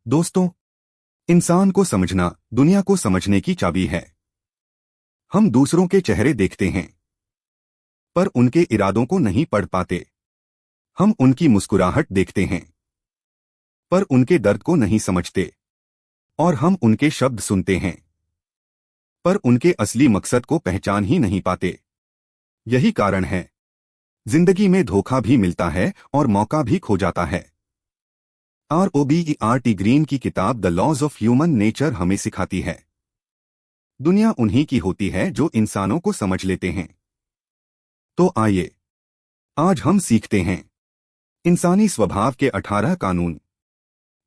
दोस्तों, इंसान को समझना दुनिया को समझने की चाबी है। हम दूसरों के चेहरे देखते हैं, पर उनके इरादों को नहीं पढ़ पाते। हम उनकी मुस्कुराहट देखते हैं, पर उनके दर्द को नहीं समझते। और हम उनके शब्द सुनते हैं, पर उनके असली मकसद को पहचान ही नहीं पाते। यही कारण है, जिंदगी में धोखा भी मिलता है और मौका भी खो जाता है। रॉबर्ट ग्रीन की किताब the laws of human nature हमें सिखाती है, दुनिया उन्हीं की होती है जो इंसानों को समझ लेते हैं। तो आइए, आज हम सीखते हैं इंसानी स्वभाव के 18 कानून,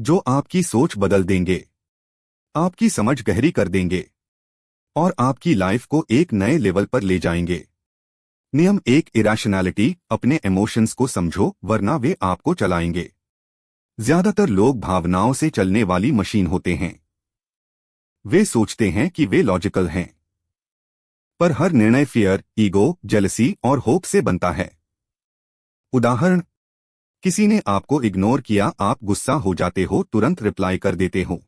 जो आपकी सोच बदल देंगे, आपकी समझ गहरी कर देंगे और आपकी लाइफ को एक नए लेवल पर ले जाएंगे। नियम 1, इरेशनैलिटी। अपने इमोशंस को समझो, वरना वे आपको चलाएंगे। ज्यादातर लोग भावनाओं से चलने वाली मशीन होते हैं। वे सोचते हैं कि वे लॉजिकल हैं, पर हर निर्णय फियर, ईगो, जेलसी और होप से बनता है। उदाहरण, किसी ने आपको इग्नोर किया, आप गुस्सा हो जाते हो, तुरंत रिप्लाई कर देते हो,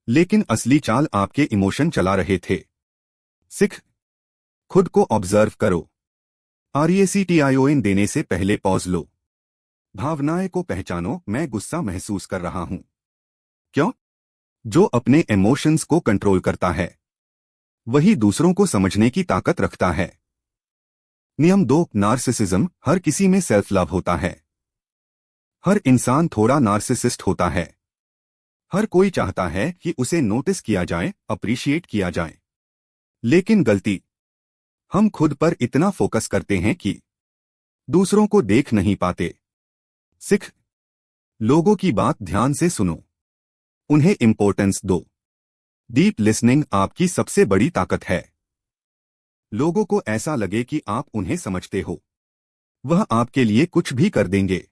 लेकिन असली चाल आपके इमोशन चला रहे थे। सिख, खुद को ऑब्जर्व करो। RESTION देने से पहले पॉज लो। भावनाएं को पहचानो। मैं गुस्सा महसूस कर रहा हूं। क्यों? जो अपने इमोशंस को कंट्रोल करता है, वही दूसरों को समझने की ताकत रखता है। नियम 2, नार्सिसिज्म। हर किसी में सेल्फ लव होता है। हर इंसान थोड़ा नार्सिसिस्ट होता है। हर कोई चाहता है कि उसे नोटिस किया जाए, अप्रिशिएट किया जाए। लेकिन गलती, हम खुद पर इतना फोकस करते हैं कि दूसरों को देख नहीं पाते। सिख, लोगों की बात ध्यान से सुनो, उन्हें इंपॉर्टेंस दो। डीप लिसनिंग आपकी सबसे बड़ी ताकत है। लोगों को ऐसा लगे कि आप उन्हें समझते हो, वह आपके लिए कुछ भी कर देंगे।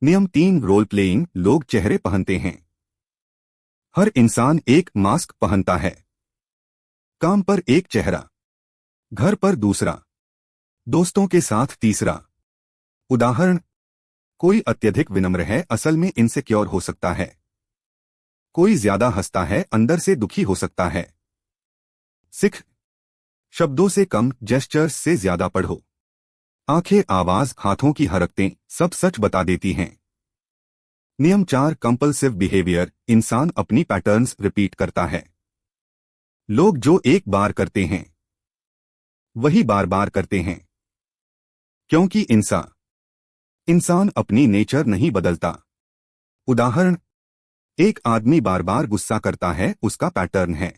नियम 3, रोल प्लेइंग। लोग चेहरे पहनते हैं। हर इंसान एक मास्क पहनता है। काम पर एक चेहरा, घर पर दूसरा, दोस्तों के साथ तीसरा। उदाहरण, कोई अत्यधिक विनम्र है, असल में इनसिक्योर हो सकता है। कोई ज्यादा हंसता है, अंदर से दुखी हो सकता है। सिख, शब्दों से कम, जेस्चर्स से ज्यादा पढ़ो। आंखें, आवाज, हाथों की हरकतें सब सच बता देती हैं। नियम 4, कंपल्सिव बिहेवियर। इंसान अपनी पैटर्न्स रिपीट करता है। लोग जो एक बार करते हैं, वही बार बार करते हैं, क्योंकि इंसान अपनी नेचर नहीं बदलता। उदाहरण, एक आदमी बार बार गुस्सा करता है, उसका पैटर्न है।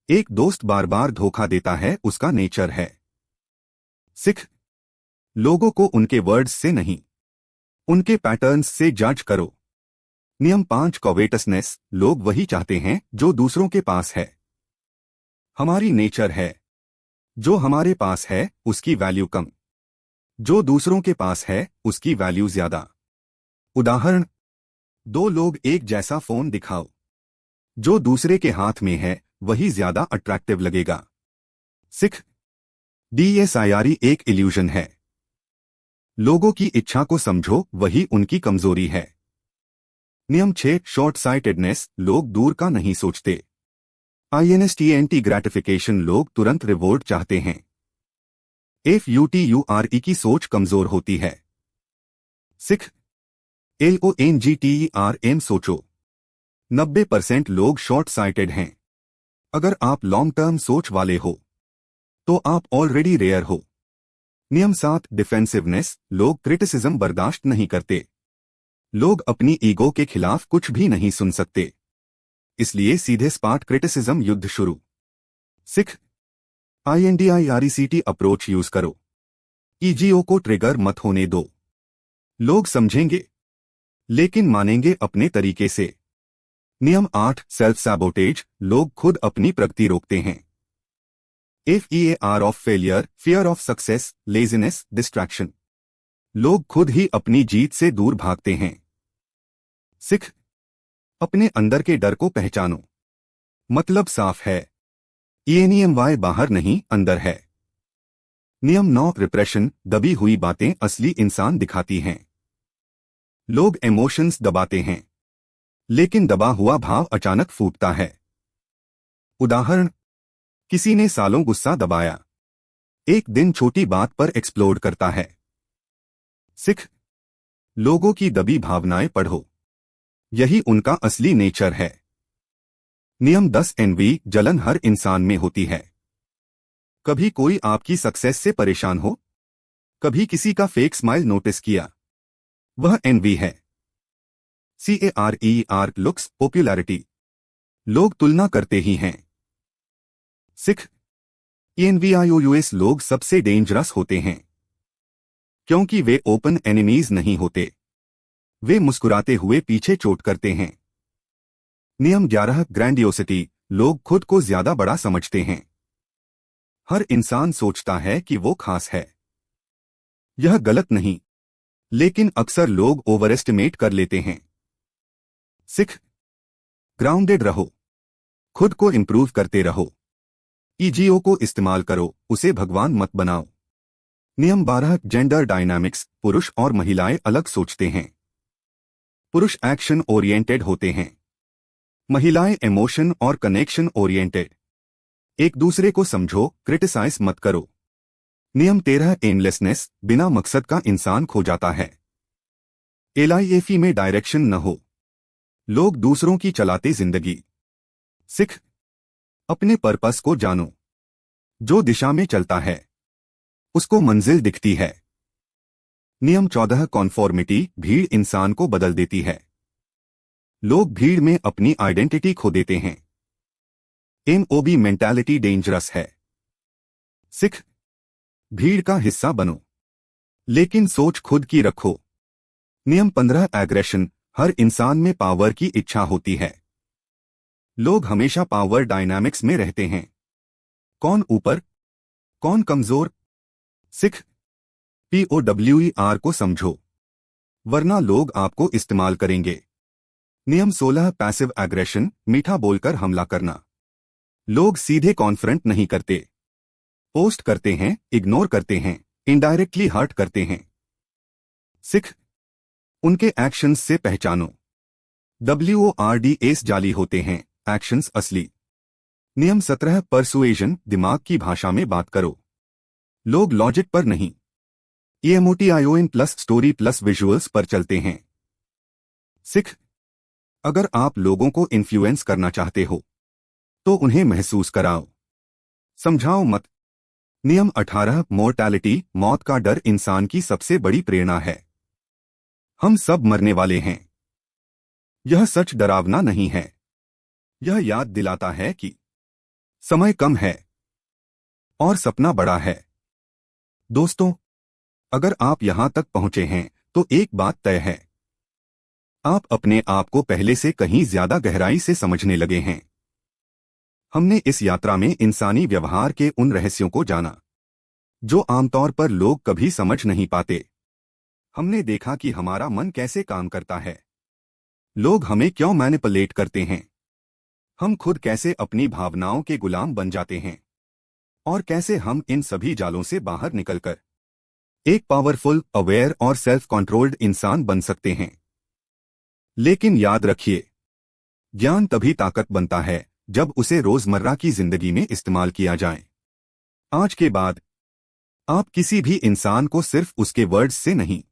एक दोस्त बार बार धोखा देता है, उसका नेचर है। सिख, लोगों को उनके वर्ड्स से नहीं, उनके पैटर्न्स से जज करो। नियम 5, कॉवेटसनेस। लोग वही चाहते हैं जो दूसरों के पास है। हमारी नेचर है, जो हमारे पास है उसकी वैल्यू कम, जो दूसरों के पास है उसकी वैल्यू ज्यादा। उदाहरण, दो लोग एक जैसा फोन दिखाओ, जो दूसरे के हाथ में है वही ज्यादा अट्रैक्टिव लगेगा। सिख, DSIRE एक इल्यूजन है। लोगों की इच्छा को समझो, वही उनकी कमजोरी है। नियम 6, शॉर्ट साइटेडनेस। लोग दूर का नहीं सोचते। INSTANT gratification. लोग तुरंत रिवॉर्ड चाहते हैं। FUTURE की सोच कमजोर होती है। सिख, LONGTERM सोचो। 90% लोग शॉर्ट साइटेड हैं। अगर आप लॉन्ग टर्म सोच वाले हो, तो आप ऑलरेडी रेयर हो। नियम 7, डिफेंसिवनेस। लोग क्रिटिसिज्म बर्दाश्त नहीं करते। लोग अपनी ईगो के खिलाफ कुछ भी नहीं सुन सकते, इसलिए सीधे स्पाट क्रिटिसिज्म युद्ध शुरू। सिख, INDIRECT अप्रोच यूज करो। ईजीओ को ट्रिगर मत होने दो। लोग समझेंगे, लेकिन मानेंगे अपने तरीके से। नियम 8, सेल्फ सैबोटेज। लोग खुद अपनी प्रगति रोकते हैं। FEAR of failure, fear of success, laziness, distraction. लोग खुद ही अपनी जीत से दूर भागते हैं। सिख, अपने अंदर के डर को पहचानो। मतलब साफ है, ये नियम वाय बाहर नहीं, अंदर है। नियम 9, रिप्रेशन। दबी हुई बातें असली इंसान दिखाती हैं। लोग इमोशंस दबाते हैं, लेकिन दबा हुआ भाव अचानक फूटता है। उदाहरण, किसी ने सालों गुस्सा दबाया, एक दिन छोटी बात पर एक्सप्लोड करता है। सिख, लोगों की दबी भावनाएं पढ़ो, यही उनका असली नेचर है। नियम 10 एनवी, जलन हर इंसान में होती है। कभी कोई आपकी सक्सेस से परेशान हो, कभी किसी का फेक स्माइल नोटिस किया, वह एनवी है। CARER, लुक्स, पॉपुलैरिटी, लोग तुलना करते ही हैं। सिख, ENVIOUS, लोग सबसे डेंजरस होते हैं क्योंकि वे ओपन एनिमीज नहीं होते, वे मुस्कुराते हुए पीछे चोट करते हैं। नियम 11 ग्रैंडियोसिटी, लोग खुद को ज्यादा बड़ा समझते हैं। हर इंसान सोचता है कि वो खास है। यह गलत नहीं, लेकिन अक्सर लोग ओवरएस्टिमेट कर लेते हैं। सिख, ग्राउंडेड रहो, खुद को इंप्रूव करते रहो। ईजीओ को इस्तेमाल करो, उसे भगवान मत बनाओ। नियम 12 जेंडर डायनामिक्स, पुरुष और महिलाएं अलग सोचते हैं। पुरुष एक्शन ओरिएंटेड होते हैं, महिलाएं इमोशन और कनेक्शन ओरिएंटेड। एक दूसरे को समझो, क्रिटिसाइज मत करो। नियम 13 एमलेसनेस, बिना मकसद का इंसान खो जाता है। LIFE में डायरेक्शन न हो, लोग दूसरों की चलाते जिंदगी। सिख, अपने पर्पस को जानो, जो दिशा में चलता है उसको मंजिल दिखती है। नियम 14 कॉन्फॉर्मिटी, भीड़ इंसान को बदल देती है। लोग भीड़ में अपनी आइडेंटिटी खो देते हैं। MOB मेंटालिटी डेंजरस है। सिख, भीड़ का हिस्सा बनो, लेकिन सोच खुद की रखो। नियम 15 एग्रेशन, हर इंसान में पावर की इच्छा होती है। लोग हमेशा पावर डायनामिक्स में रहते हैं, कौन ऊपर कौन कमजोर। सिख, POWER को समझो, वरना लोग आपको इस्तेमाल करेंगे। नियम 16 पैसिव एग्रेशन, मीठा बोलकर हमला करना। लोग सीधे कॉन्फ्रंट नहीं करते, पोस्ट करते हैं, इग्नोर करते हैं, इनडायरेक्टली हर्ट करते हैं। सिख, उनके एक्शंस से पहचानो, WORDS जाली होते हैं, एक्शंस असली। नियम 17 परसुएजन, दिमाग की भाषा में बात करो, लोग लॉजिक पर नहीं, EMOTION plus story plus visuals पर चलते हैं। सिख, अगर आप लोगों को इन्फ्लुएंस करना चाहते हो तो उन्हें महसूस कराओ, समझाओ मत। नियम 18 मोर्टैलिटी, मौत का डर इंसान की सबसे बड़ी प्रेरणा है। हम सब मरने वाले हैं, यह सच डरावना नहीं है, यह याद दिलाता है कि समय कम है और सपना बड़ा है। दोस्तों, अगर आप यहां तक पहुंचे हैं तो एक बात तय है, आप अपने आप को पहले से कहीं ज्यादा गहराई से समझने लगे हैं। हमने इस यात्रा में इंसानी व्यवहार के उन रहस्यों को जाना जो आमतौर पर लोग कभी समझ नहीं पाते। हमने देखा कि हमारा मन कैसे काम करता है, लोग हमें क्यों मैनिपुलेट करते हैं, हम खुद कैसे अपनी भावनाओं के गुलाम बन जाते हैं, और कैसे हम इन सभी जालों से बाहर निकलकर एक पावरफुल, अवेयर और सेल्फ कंट्रोल्ड इंसान बन सकते हैं। लेकिन याद रखिए, ज्ञान तभी ताकत बनता है जब उसे रोजमर्रा की जिंदगी में इस्तेमाल किया जाए। आज के बाद आप किसी भी इंसान को सिर्फ उसके वर्ड्स से नहीं,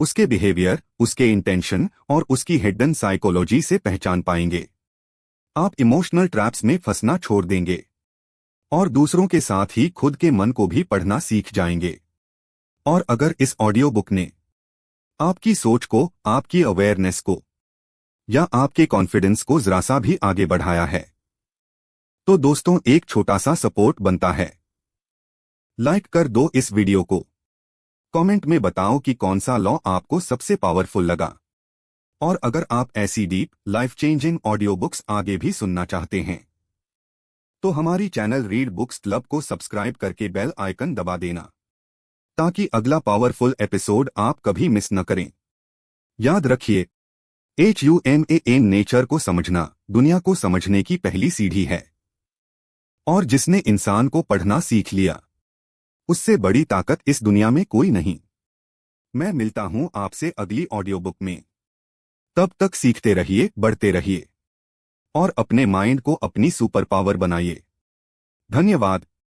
उसके बिहेवियर, उसके इंटेंशन और उसकी हिडन साइकोलॉजी से पहचान पाएंगे। आप इमोशनल ट्रैप्स में फंसना छोड़ देंगे और दूसरों के साथ ही खुद के मन को भी पढ़ना सीख जाएंगे। और अगर इस ऑडियो बुक ने आपकी सोच को, आपकी अवेयरनेस को या आपके कॉन्फिडेंस को जरा सा भी आगे बढ़ाया है, तो दोस्तों एक छोटा सा सपोर्ट बनता है, लाइक कर दो इस वीडियो को। कमेंट में बताओ कि कौन सा लॉ आपको सबसे पावरफुल लगा। और अगर आप ऐसी deep, life changing audio books आगे भी सुनना चाहते हैं तो हमारी चैनल रीड बुक्स क्लब को सब्सक्राइब करके बेल आइकन दबा देना, ताकि अगला पावरफुल एपिसोड आप कभी मिस न करें। याद रखिए, HUMAN नेचर को समझना दुनिया को समझने की पहली सीढ़ी है, और जिसने इंसान को पढ़ना सीख लिया, उससे बड़ी ताकत इस दुनिया में कोई नहीं। मैं मिलता हूं आपसे अगली ऑडियो बुक में। तब तक सीखते रहिए, बढ़ते रहिए और अपने माइंड को अपनी सुपर पावर बनाइए। धन्यवाद।